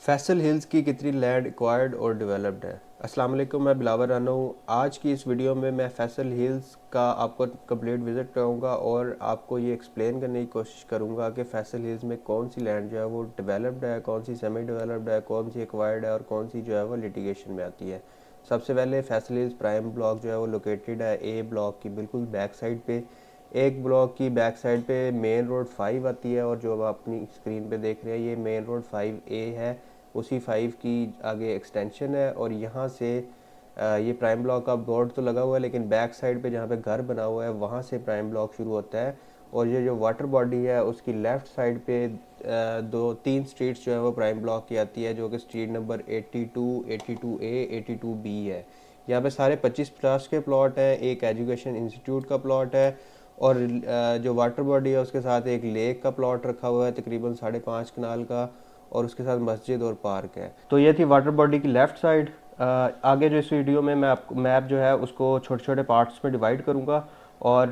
Faisal hills की कितनी land acquired और डेवलप्ड है। अस्सलाम वालेकुम, मैं बिलावर राना हूँ। आज की इस वीडियो में मैं फैसल हिल्स का आपको कंप्लीट विज़िट कराऊंगा और आपको ये एक्सप्लेन करने की कोशिश करूंगा कि फैसल हिल्स में कौन सी लैंड जो है वो डेवलप्ड है, कौन सी सेमी डेवलप्ड है, कौन सी एक्वायर्ड है और कौन सी जो है वो लिटिगेशन में आती है। सबसे पहले फैसल हिल्स प्राइम ब्लॉक जो है वो लोकेटेड है ए ब्लॉक की बिल्कुल बैक साइड पे। एक ब्लॉक की बैक साइड पे मेन रोड 5 आती है और जो अब आप अपनी स्क्रीन पे देख रहे हैं ये मेन रोड 5A है। उसी 5 की आगे एक्सटेंशन है और यहाँ से ये प्राइम ब्लॉक का बोर्ड तो लगा हुआ है, लेकिन बैक साइड पे जहाँ पे घर बना हुआ है वहाँ से प्राइम ब्लॉक शुरू होता है। और ये जो वाटर बॉडी है उसकी लेफ़्ट साइड पे दो तीन स्ट्रीट्स जो है वो प्राइम ब्लॉक की आती है, जो कि स्ट्रीट नंबर 82, 82A, 82B है। यहाँ पे सारे 25 प्लस के प्लॉट हैं, एक एजुकेशन इंस्टीट्यूट का प्लॉट है और जो वाटर बॉडी है उसके साथ एक लेक का प्लॉट रखा हुआ है तकरीबन 5.5 कनाल का, और उसके साथ मस्जिद और पार्क है। तो ये थी वाटर बॉडी की लेफ़्ट साइड। आगे जो इस वीडियो में मैं आपको मैप जो है उसको छोटे छोटे पार्ट्स में डिवाइड करूँगा और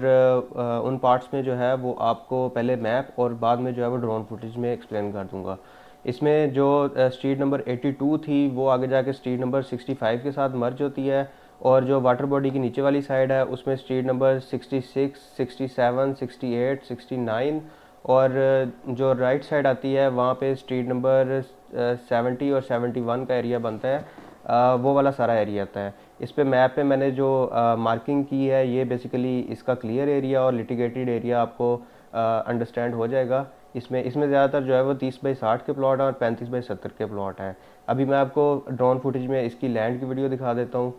उन पार्ट्स में जो है वो आपको पहले मैप और बाद में जो है वो ड्रोन फुटेज में एक्सप्लेन कर दूँगा। इसमें जो स्ट्रीट नंबर 82 थी वो आगे जाके स्ट्रीट नंबर 65 के साथ मर्ज होती है, और जो वाटर बॉडी की नीचे वाली साइड है उसमें स्ट्रीट नंबर 66, 67, 68, 69 और जो राइट साइड आती है वहाँ पे स्ट्रीट नंबर 70 और 71 का एरिया बनता है। वो वाला सारा एरिया आता है। इस पे मैप पे मैंने जो मार्किंग की है ये बेसिकली इसका क्लियर एरिया और लिटिगेटेड एरिया आपको अंडरस्टैंड हो जाएगा। इसमें इसमें ज़्यादातर जो है वो 30/60 के प्लॉट हैं और 35/70 के प्लॉट हैं। अभी मैं आपको ड्रोन फुटेज में इसकी लैंड की वीडियो दिखा देता हूँ।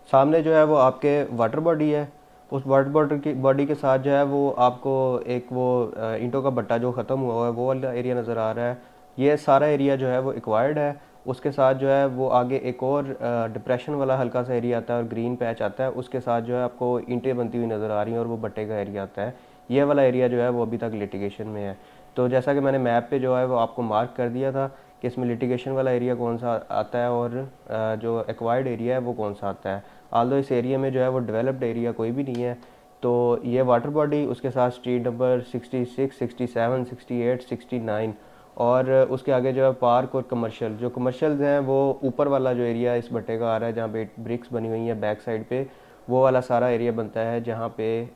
सामने जो है वो आपके वाटर बॉडी है। उस वाटर बॉडी के साथ जो है वो आपको एक वो ईंटों का भट्टा जो ख़त्म हुआ है वो वाला एरिया नज़र आ रहा है। ये सारा एरिया जो है वो एक्वायर्ड है। उसके साथ जो है वो आगे एक और डिप्रेशन वाला हल्का सा एरिया आता है और ग्रीन पैच आता है। उसके साथ जो है आपको ईंटें बनती हुई नज़र आ रही हैं और वो भट्टे का एरिया आता है। ये वाला एरिया जो है वो अभी तक लिटिगेशन में है। तो जैसा कि मैंने मैप पे जो है वो आपको मार्क कर दिया था कि इसमें लिटिगेशन वाला एरिया कौन सा आता है और जो एक्वायर्ड एरिया है वो कौन सा आता है। आल्दो इस एरिया में जो है वो डेवलप्ड एरिया कोई भी नहीं है। तो ये वाटर बॉडी, उसके साथ स्ट्रीट नंबर 66, 67, 68, 69 और उसके आगे जो है पार्क और कमर्शियल। जो कमर्शियल्स हैं वो ऊपर वाला जो एरिया इस भट्टे का आ रहा है जहाँ पे ब्रिक्स बनी हुई हैं बैक साइड पे, वो वाला सारा एरिया बनता है जहाँ पे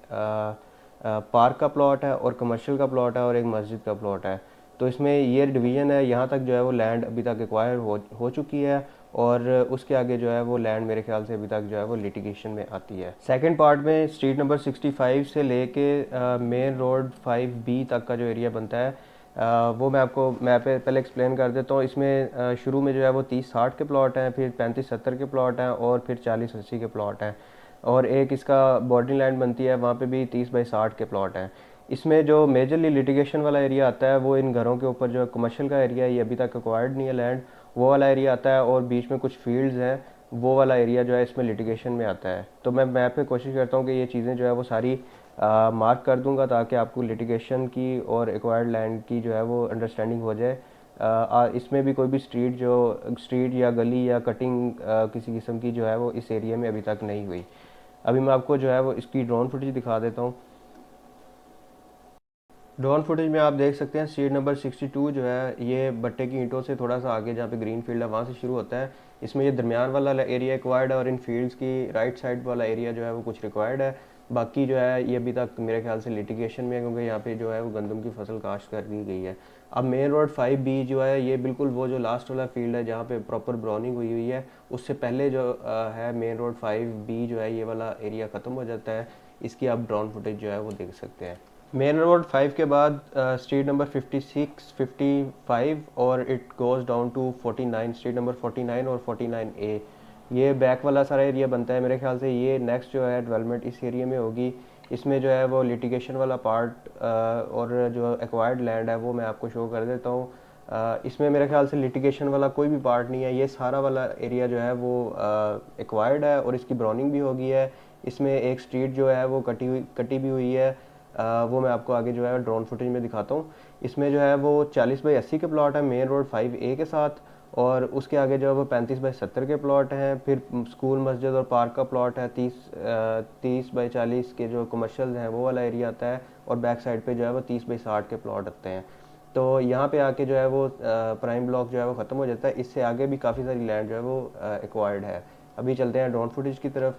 पार्क का प्लॉट है और कमर्शियल का प्लॉट है और एक मस्जिद का प्लॉट है। तो इसमें ये डिवीज़न है। यहाँ तक जो है वो लैंड अभी तक एक्वायर हो चुकी है और उसके आगे जो है वो लैंड मेरे ख्याल से अभी तक जो है वो लिटिगेशन में आती है। सेकंड पार्ट में स्ट्रीट नंबर 65 से लेके मेन रोड 5B तक का जो एरिया बनता है वो मैं आपको मैप पे पहले एक्सप्लेन कर देता हूँ। इसमें शुरू में जो है वो 30-60 के प्लॉट हैं, फिर 35-70 के प्लॉट हैं और फिर 40-80 के प्लॉट हैं, और एक इसका बॉर्डरिंग लैंड बनती है वहाँ पे भी 30/60 के प्लॉट हैं। इसमें जो मेजरली लिटिगेशन वाला एरिया आता है वो इन घरों के ऊपर जो कमर्शियल का एरिया है ये अभी तक एक्वायर्ड नहीं है लैंड, वो वाला एरिया आता है, और बीच में कुछ फील्ड्स हैं, वो वाला एरिया जो है इसमें लिटिगेशन में आता है। तो मैं मैप पे कोशिश करता हूँ कि ये चीज़ें जो है वो सारी मार्क कर दूंगा ताकि आपको लिटिगेशन की और एक्वायर्ड लैंड की जो है वो अंडरस्टैंडिंग हो जाए। इसमें भी कोई भी स्ट्रीट या गली या कटिंग किसी किस्म की जो है वो इस एरिया में अभी तक नहीं हुई। अभी मैं आपको जो है वो इसकी ड्रोन फुटेज दिखा देता हूँ। ड्रोन फुटेज में आप देख सकते हैं स्ट्रीट नंबर 62 जो है ये भट्टे की ईंटों से थोड़ा सा आगे जहाँ पे ग्रीन फील्ड है वहाँ से शुरू होता है। इसमें ये दरमियान वाला एरिया रिक्वायर्ड है और इन फील्ड्स की राइट साइड वाला एरिया जो है वो कुछ रिक्वायर्ड है। बाकी जो है ये अभी तक मेरे ख्याल से लिटिगेशन में है क्योंकि यहाँ पे जो है वो गंदम की फसल काश्त कर दी गई है। अब मेन रोड 5B जो है ये बिल्कुल वो जो लास्ट वाला फील्ड है जहाँ पे प्रॉपर ब्राउनिंग हुई हुई है, उससे पहले जो है मेन रोड 5B जो है ये वाला एरिया ख़त्म हो जाता है। इसकी आप ड्रोन फुटेज जो है वो देख सकते हैं। मेन रोड 5 के बाद स्ट्रीट नंबर 56, 55 और it goes down to 49, street number 49 और 49A। ये बैक वाला सारा एरिया बनता है। मेरे ख्याल से ये नेक्स्ट जो है डेवलपमेंट इस एरिया में होगी। इसमें जो है वो लिटिगेशन वाला पार्ट और जो एक्वायर्ड लैंड है वो मैं आपको शो कर देता हूँ। इसमें मेरे ख्याल से लिटिगेशन वाला कोई भी पार्ट नहीं है। ये सारा वाला एरिया जो है वो एक्वायर्ड है और इसकी ब्राउनिंग भी हो गई है। इसमें एक स्ट्रीट जो है वो कटी भी हुई है। वो मैं आपको आगे जो है ड्रोन फुटेज में दिखाता हूँ। इसमें जो है वो 40/80 के प्लॉट है मेन रोड 5A के साथ, और उसके आगे जो है वो 35/70 के प्लॉट हैं। फिर स्कूल, मस्जिद और पार्क का प्लॉट है। 30/40 के जो कमर्शियल हैं वो वाला एरिया आता है, और बैक साइड पे जो है वो 30/60 के प्लॉट आते हैं। तो यहाँ पे आके जो है वो प्राइम ब्लॉक जो है वो ख़त्म हो जाता है। इससे आगे भी काफ़ी सारी लैंड जो है वो एक्वायर्ड है। अभी चलते हैं ड्रोन फुटेज की तरफ।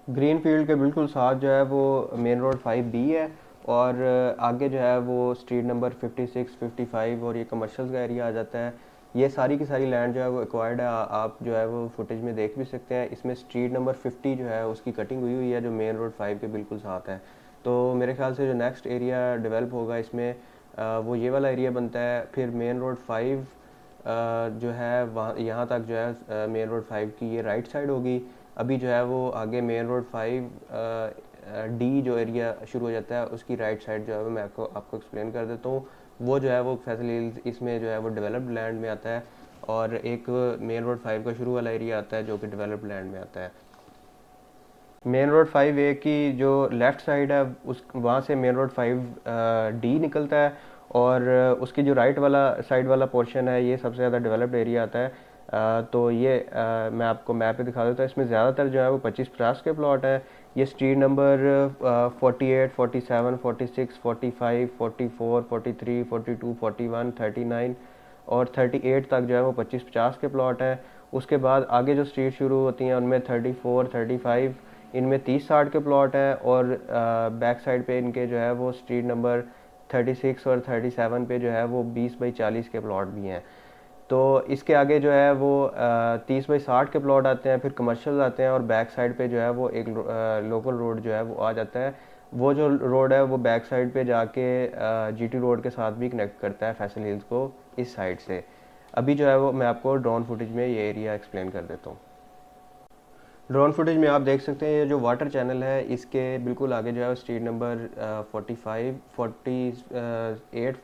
ग्रीन फील्ड के बिल्कुल साथ जो है वो मेन रोड 5B है, और आगे जो है वो स्ट्रीट नंबर 56, 55 और ये कमर्शियल का एरिया आ जाता है। ये सारी की सारी लैंड जो है वो एक्वायर्ड है, आप जो है वो फुटेज में देख भी सकते हैं। इसमें स्ट्रीट नंबर 50 जो है उसकी कटिंग हुई हुई है, जो मेन रोड 5 के बिल्कुल साथ है। तो मेरे ख्याल से जो नेक्स्ट एरिया डेवलप होगा इसमें वो ये वाला एरिया बनता है। फिर मेन रोड 5 जो है वहाँ यहाँ तक जो है मेन रोड 5 की ये राइट साइड होगी। अभी जो है वो आगे मेन रोड 5D जो एरिया शुरू हो जाता है उसकी राइट साइड जो है वो मैं आपको एक्सप्लेन कर देता हूँ। वो जो है वो फैसल हिल्स इसमें जो है वो डेवलप्ड लैंड में आता है, और एक मेन रोड 5 का शुरू वाला एरिया आता है जो कि डेवलप्ड लैंड में आता है। मेन रोड 5A की जो लेफ़्ट साइड है उस वहाँ से मेन रोड 5D निकलता है, और उसकी जो राइट वाला साइड वाला पोर्शन है ये सबसे ज़्यादा डेवलप्ड एरिया आता है। तो ये मैं आपको मैप पे दिखा देता हूँ। इसमें ज़्यादातर जो है वो 25-50 के प्लॉट है। ये स्ट्रीट नंबर 48, 47, 46, 45, 44, 43, 42, 41, 39 और 38 तक जो है वो 25-50 के प्लॉट हैं। उसके बाद आगे जो स्ट्रीट शुरू होती हैं उनमें 34, 35, इनमें 30-60 के प्लॉट हैं, और बैक साइड पे इनके जो है वो स्ट्रीट नंबर 36 और 37 पे जो है वो 20/40 के प्लॉट भी हैं। तो इसके आगे जो है वो 30/60 के प्लॉट आते हैं, फिर कमर्शियल आते हैं, और बैक साइड पे जो है वो एक लोकल रोड जो है वो आ जाता है। वो जो रोड है वो बैक साइड पे जाके GT रोड के साथ भी कनेक्ट करता है फैसल हिल्स को इस साइड से। अभी जो है वो मैं आपको ड्रोन फुटेज में ये एरिया एक्सप्लेन कर देता हूँ। ड्रोन फुटेज में आप देख सकते हैं ये जो वाटर चैनल है इसके बिल्कुल आगे जो है स्ट्रीट नंबर 45, 48,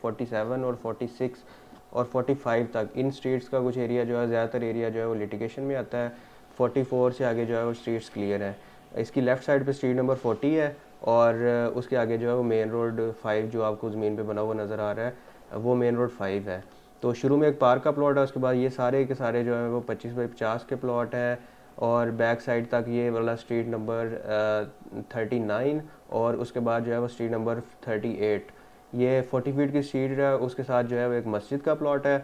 47 और 46 और 45 तक इन स्ट्रीट्स का कुछ एरिया जो है ज़्यादातर एरिया जो है वो लिटिगेशन में आता है। 44 से आगे जो है वो स्ट्रीट्स क्लियर है। इसकी लेफ़्ट साइड पे स्ट्रीट नंबर 40 है, और उसके आगे जो है वो मेन रोड 5 जो आपको ज़मीन पे बना हुआ नज़र आ रहा है वो मेन रोड 5 है। तो शुरू में एक पार्क का प्लॉट है, उसके बाद ये सारे के सारे जो है वो 25/50 के प्लॉट हैं, और बैक साइड तक ये वाला स्ट्रीट नंबर 39, और उसके बाद जो है वो स्ट्रीट नंबर 38। ये 40 फीट की स्ट्रीट है, उसके साथ जो है वो एक मस्जिद का प्लॉट है।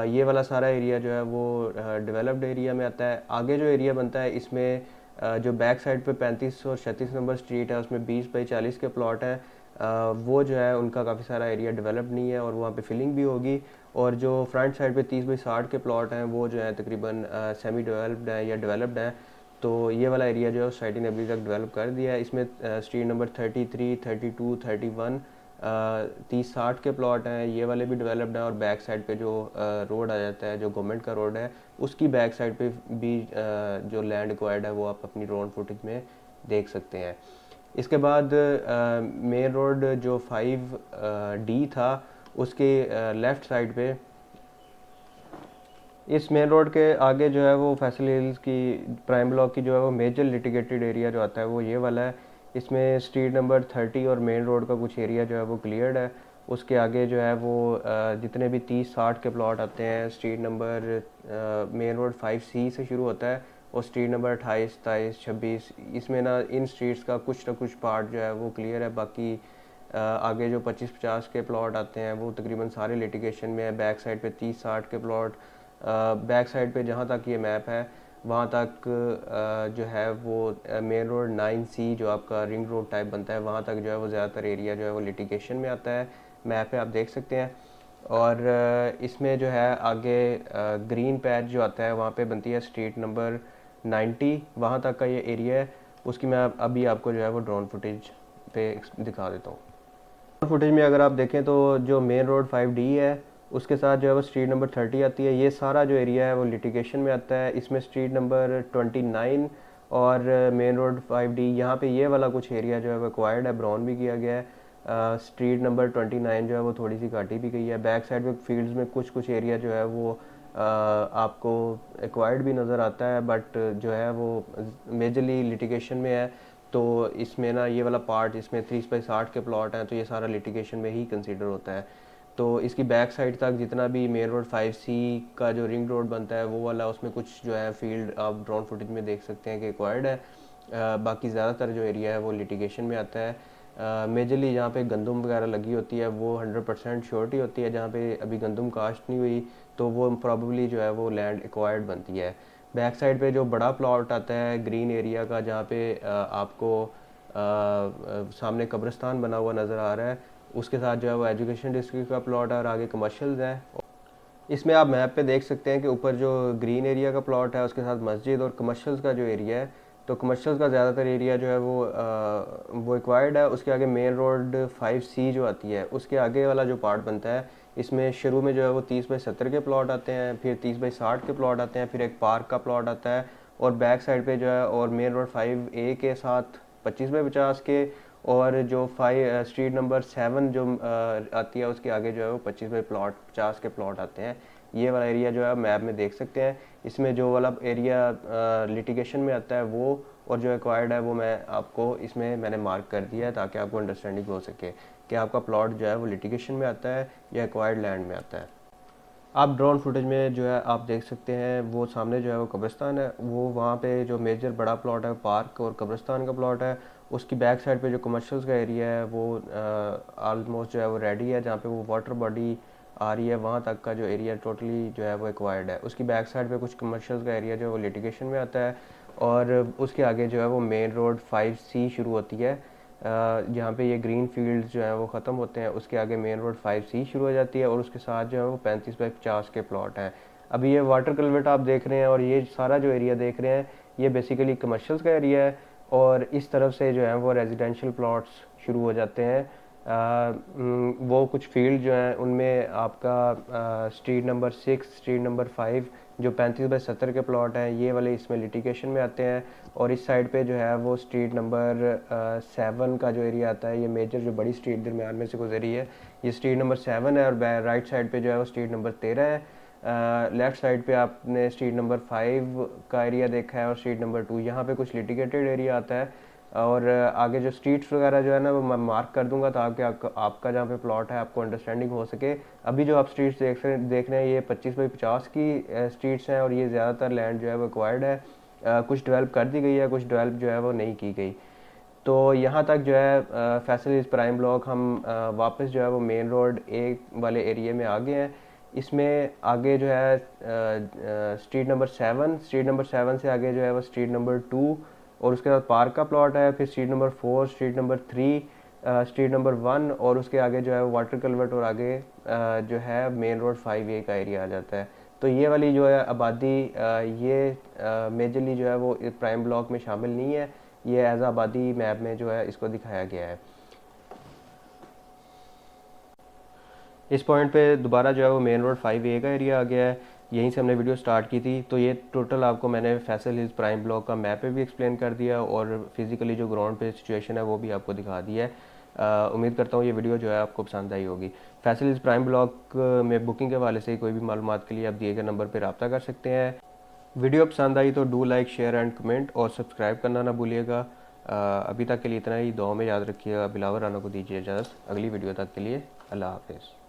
ये वाला सारा एरिया जो है वो डेवलप्ड एरिया में आता है। आगे जो एरिया बनता है इसमें जो बैक साइड पे 35 और 36 नंबर स्ट्रीट है उसमें 20/40 के प्लॉट है। वो जो है उनका काफ़ी सारा एरिया डेवलप नहीं है, और वहाँ पे फिलिंग भी होगी। और जो फ्रंट साइड पे 30/60 के प्लॉट हैं वो जो है तकरीबन सेमी डेवलप्ड है या डेवलप्ड है। तो ये वाला एरिया जो है सोसाइटी ने अभी तक डेवलप कर दिया है। इसमें स्ट्रीट नंबर 33, 32, 31 30-60 के प्लॉट हैं, ये वाले भी डेवलप्ड हैं। और बैक साइड पे जो रोड आ जाता है जो गवर्नमेंट का रोड है उसकी बैक साइड पे भी जो लैंड एक्वायर्ड है वो आप अपनी ड्रोन फुटेज में देख सकते हैं। इसके बाद मेन रोड जो 5D था उसके लेफ़्ट साइड पे इस मेन रोड के आगे जो है वो फैसल हिल्स की प्राइम ब्लॉक की जो है वो मेजर लिटिगेटेड एरिया जो आता है वो ये वाला है। इसमें स्ट्रीट नंबर 30 और मेन रोड का कुछ एरिया जो है वो क्लियर्ड है। उसके आगे जो है वो जितने भी 30-60 के प्लॉट आते हैं street number main road 5C से शुरू होता है, और स्ट्रीट नंबर 28, 23, 26 इसमें ना इन स्ट्रीट्स का कुछ ना कुछ पार्ट जो है वो क्लियर है। बाकी आगे जो 25-50 के प्लॉट आते हैं वो तकरीबन सारे लिटिगेशन में है। बैक साइड पे 30-60 के प्लॉट बैक साइड पे जहाँ तक ये मैप है वहाँ तक जो है वो मेन रोड 9C जो आपका रिंग रोड टाइप बनता है वहाँ तक जो है वो ज़्यादातर एरिया जो है वो लिटिगेशन में आता है। मैप पे आप देख सकते हैं। और इसमें जो है आगे ग्रीन पैच जो आता है वहाँ पे बनती है स्ट्रीट नंबर 90, वहाँ तक का ये एरिया है। उसकी मैं अभी आपको जो है वो ड्रोन फुटेज पे दिखा देता हूँ। ड्रोन फुटेज में अगर आप देखें तो जो मेन रोड 5D है उसके साथ जो है वो स्ट्रीट नंबर 30 आती है। ये सारा जो एरिया है वो लिटिगेशन में आता है। इसमें स्ट्रीट नंबर 29 और मेन रोड 5D यहाँ पे ये वाला कुछ एरिया जो है वो एक्वायर्ड है, ब्राउन भी किया गया है। स्ट्रीट नंबर 29 जो है वो थोड़ी सी काटी भी गई है। बैक साइड में फील्ड्स में कुछ कुछ एरिया जो है वो आपको एक्वायर्ड भी नज़र आता है, बट जो है वो मेजरली लिटिगेशन में है। तो इसमें ना ये वाला पार्ट इसमें 30/60 के प्लॉट हैं तो ये सारा लिटिगेशन में ही कंसीडर होता है। तो इसकी बैक साइड तक जितना भी मेन रोड 5C का जो रिंग रोड बनता है वो वाला उसमें कुछ जो है फील्ड आप ड्रोन फुटेज में देख सकते हैं कि एक्वायर्ड है। बाकी ज़्यादातर जो एरिया है वो लिटिगेशन में आता है। मेजरली जहाँ पे गंदम वगैरह लगी होती है वो 100% श्योरिटी होती है। जहाँ पे अभी गंदम काश्त नहीं हुई तो वो प्रॉबली जो है वो लैंड एक्वायर्ड बनती है। बैक साइड पे जो बड़ा प्लॉट आता है ग्रीन एरिया का, जहाँ पे आपको सामने कब्रिस्तान बना हुआ नज़र आ रहा है, उसके साथ जो है वो एजुकेशन डिस्ट्रिक्ट का प्लॉट है और आगे कमर्शियल्स हैं। इसमें आप मैप पे देख सकते हैं कि ऊपर जो ग्रीन एरिया का प्लॉट है उसके साथ मस्जिद और कमर्शियल्स का जो एरिया है, तो कमर्शियल्स का ज़्यादातर एरिया जो है वो एक्वायर्ड है। उसके आगे मेन रोड 5C जो आती है उसके आगे वाला जो पार्ट बनता है, इसमें शुरू में जो है वो 30/70 के प्लॉट आते हैं, फिर 30/60 के प्लॉट आते हैं, फिर एक पार्क का प्लॉट आता है, और बैक साइड पे जो है और मेन रोड 5A के साथ 25/50 के, और जो 5 स्ट्रीट नंबर 7 जो आती है उसके आगे जो है वो 25/50 के प्लॉट आते हैं। ये वाला एरिया जो है मैप में देख सकते हैं। इसमें जो वाला एरिया लिटिगेशन में आता है वो, और जो एक्वायर्ड है वो मैं आपको इसमें मैंने मार्क कर दिया है ताकि आपको अंडरस्टैंडिंग हो सके कि आपका प्लॉट जो है वो लिटिगेशन में आता है या एक्वायर्ड लैंड में आता है। आप ड्रोन फुटेज में जो है आप देख सकते हैं वो सामने जो है वो कब्रिस्तान है, वो वहाँ पे जो मेजर बड़ा प्लॉट है पार्क और कब्रिस्तान का प्लॉट है। उसकी बैक साइड पे जो कमर्शियल्स का एरिया है वो ऑलमोस्ट जो है वो रेडी है, जहाँ पे वो वाटर बॉडी आ रही है वहाँ तक का जो एरिया टोटली जो है वो एक्वायर्ड है। उसकी बैक साइड पे कुछ कमर्शियल्स का एरिया जो है वो लिटिगेशन में आता है, और उसके आगे जो है वो मेन रोड 5C शुरू होती है। जहाँ पे ये ग्रीन फील्ड जो है वो ख़त्म होते हैं उसके आगे मेन रोड 5C शुरू हो जाती है, और उसके साथ जो है वो 35/50 के प्लॉट हैं। अभी ये वाटर कल्वर्ट आप देख रहे हैं और ये सारा जो एरिया देख रहे हैं ये बेसिकली कमर्शियल्स का एरिया है, और इस तरफ से जो है वो रेजिडेंशियल प्लॉट्स शुरू हो जाते हैं। वो कुछ फील्ड जो हैं उनमें आपका स्ट्रीट नंबर 6, स्ट्रीट नंबर 5 जो 35/70 के प्लॉट हैं ये वाले इसमें लिटिगेशन में आते हैं, और इस साइड पे जो है वो स्ट्रीट नंबर 7 का जो एरिया आता है, ये मेजर जो बड़ी स्ट्रीट दरमियान में से गुजरी है ये स्ट्रीट नंबर 7 है, और राइट साइड पे जो है वो स्ट्रीट नंबर 13 है। लेफ़्ट साइड पे आपने स्ट्रीट नंबर 5 का एरिया देखा है और स्ट्रीट नंबर 2, यहाँ पे कुछ लिटिगेटेड एरिया आता है। और आगे जो स्ट्रीट्स वगैरह जो है ना वो मैं मार्क कर दूंगा ताकि आपका जहाँ पे प्लॉट है आपको अंडरस्टैंडिंग हो सके। अभी जो आप स्ट्रीट्स देख रहे हैं ये 25/50 की स्ट्रीट्स हैं, और ये ज़्यादातर लैंड जो है वो एक्वायर्ड है। कुछ डेवलप कर दी गई है, कुछ डेवलप जो है वो नहीं की गई। तो यहाँ तक जो है फैसल हिल्स प्राइम ब्लॉक हम वापस जो है वो मेन रोड ए वाले एरिया में आ गए हैं। इसमें आगे जो है स्ट्रीट नंबर 7, स्ट्रीट नंबर 7 से आगे जो है वो स्ट्रीट नंबर 2, और उसके बाद पार्क का प्लॉट है, फिर street number 4, street number 3, street number 1, और उसके आगे जो है वाटर कल्वर्ट, और आगे जो है मेन रोड 5A का एरिया आ जाता है। तो ये वाली जो है आबादी ये मेजरली जो है वो प्राइम ब्लॉक में शामिल नहीं है, ये एज आबादी मैप में जो है इसको दिखाया गया है। इस पॉइंट पे दोबारा जो है वो मेन रोड 5A का एरिया आ गया है, यहीं से हमने वीडियो स्टार्ट की थी। तो ये टोटल आपको मैंने फैसल हिल्स प्राइम ब्लॉक का मैप पे भी एक्सप्लेन कर दिया, और फिजिकली जो ग्राउंड पे सिचुएशन है वो भी आपको दिखा दिया है। उम्मीद करता हूँ ये वीडियो जो है आपको पसंद आई होगी। फैसल हिल्स प्राइम ब्लॉक में बुकिंग के हवाले से कोई भी मालूमात के लिए आप दिए गए नंबर पर रब्ता कर सकते हैं। वीडियो पसंद आई तो do like, share and comment, और सब्सक्राइब करना ना भूलिएगा। अभी तक के लिए इतना ही, दुआ में याद रखिएगा। बिलावर राना को दीजिए इजाज़त, अगली वीडियो तक के लिए अल्लाह हाफिज़।